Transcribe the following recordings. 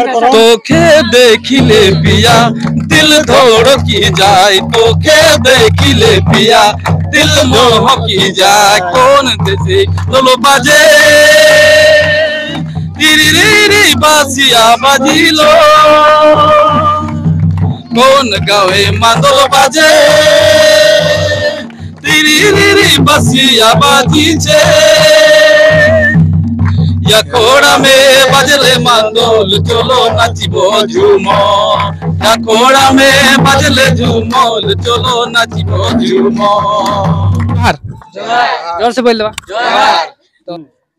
तोखे देखिले पिया दिल धड़की जाए, तोखे देखिले पिया दिल मोहकी जाए। कौन देसे लोलो बाजे री री बासिया बाजिलो, कौन गावे मादल बाजे री बासिया बाजीचे। या कोड़ा में बजले मादल चलो नाचिबो झूमो, या कोड़ा में बजले झूमोल चलो नाचिबो झूमो। जोर से बोल दो।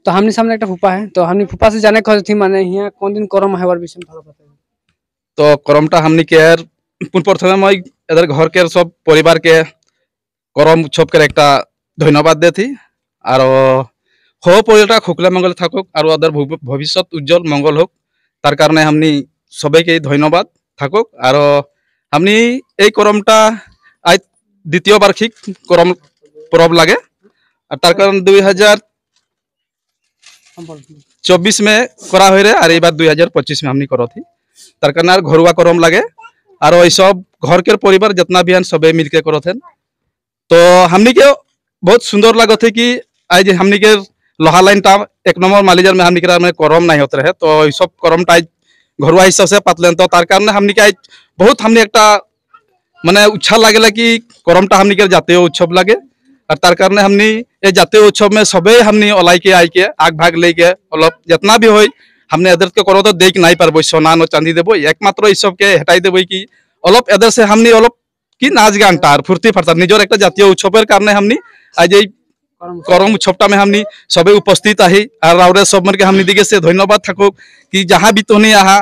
तो हमने सामने एक फूफा है, तो हमने फूफा से जाने खोज थी माने यहाँ कौन दिन करम है विषय में थोड़ा बताइए। तो करमटा हमनी के प्रथमे मैं एदर घर के सब परिवार के करम उत्सव के एक धन्यवाद दे थी। और हो परिटा खुकला मंगल थाकुक और अदर भविष्य उज्जवल मंगल होक, तार कारणे हमनी सबे के धन्यवाद थाकुक। और हमनी ए करमटा आज द्वितीय वार्षिक करम परब लागे, और तार कारण 2024 में करा हुए रे, और ये बार 2025 में हमनी करो थी। तार कारण घरुआ करम लागे और ये सब घर के परिवार जितना भी हैं सबे मिलके करो थे। तो हमनी के बहुत सुंदर लगो थे कि आज हमनी के लोहा लाइन टा 1 नंबर मालिजर में हमनी के में करम नहीं होते रहे, तो ये सब करम टा घरुआ हिसाब से पातलें। तो तार कारण हमनी के बहुत हमनी एक माने उच्छा लगे कि करमटा हमनी के जातीय उत्सव लगे, और तार कारण हमनी ये जातीय उत्सव में सबे हमनी ओलाई के आई के आग भाग लेके अलग जितना भी हो हमने एदर के करो तो देख नहीं पारबो, सोना न चांदी देबो, एकमात्र ई सब के हटाई देबो कि अलग एदर से हमनी अलग कि नाच गान टार फुर्ती फार्ता निजर एक जातीय उत्सवेर कारणे हमनी आज करम उत्सवटा में हमनी सबे उपस्थित आही। और राउरे सब मन के हमनी दिगे से धन्यवाद थाको कि जहाँ भी तोनी आहा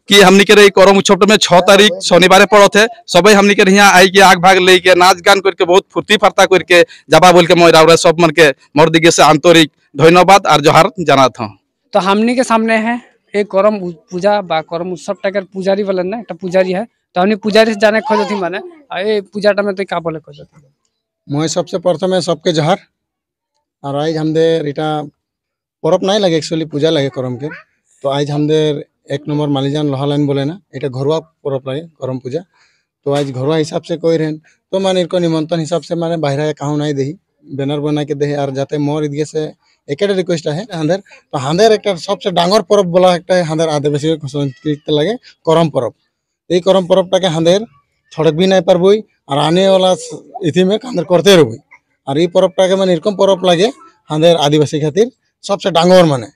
कि हमनी के करम उत्सव में 6 तारीख शनिवार पड़ो थे, सबे हमनी के यहाँ आई के आग भाग लेके नाच गान करके बहुत फुर्ती फार्ता करके जाबा बोल के मैं राउरे सब मन के मोर दिगे से आंतरिक धन्यवाद और जोहार जाना था। तो हमनी के सामने है एक करम पूजा बा करम उत्सव टाकर पुजारी वाला ना एक पुजारी है, तो हमनी पुजारी से जाने खोज थी माने ए पूजाटा में तो का बोले खोज थी। मैं सबसे प्रथम सबके जोहार। और आज हमदेर इटा परब नहीं लगे एक्चुअली पूजा लगे करम के, तो आज हमदेर 1 नंबर मालिजान लोहा लाइन बोले ना इटा घरुआ परब लगे करम पूजा। तो आज घरुआ हिसाब से कोई रहें तो माने इनको निमंत्रण हिसाब से माने बाहर कहूँ नहीं दही बैनर बना के दे। और जाते मोर इदिगे से एक रिक्वेस्ट है हांदेर, तो हांदेर एक सबसे डांगर परब बोला एक हांदेर आदिवासी संस्कृति लगे करम परब। ये करम परबटा के हांदेर छड़क भी नहीं पारबई और आने वाला इथि में हांदेर करते रही। और ये परबटा के माने एरकम परब लगे हांदेर आदिवासी खातिर सबसे डांगर माने।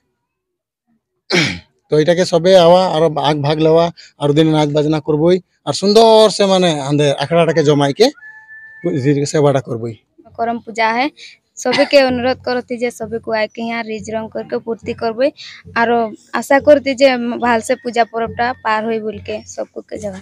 तो ये सबे आवा और आग भाग लवा और दिन नाच बाजना करबई और सुंदर से माने हांदेर आखड़ाटा के जमाई के सेवाटा करबई। करम पूजा है, सभी के अनुरोध करती जे सभी को आके यहाँ रिज रंग करके पूर्ति करबई और आशा करती जे भाल से पूजा पर्वटा पार होई बोल के सबको के जगह।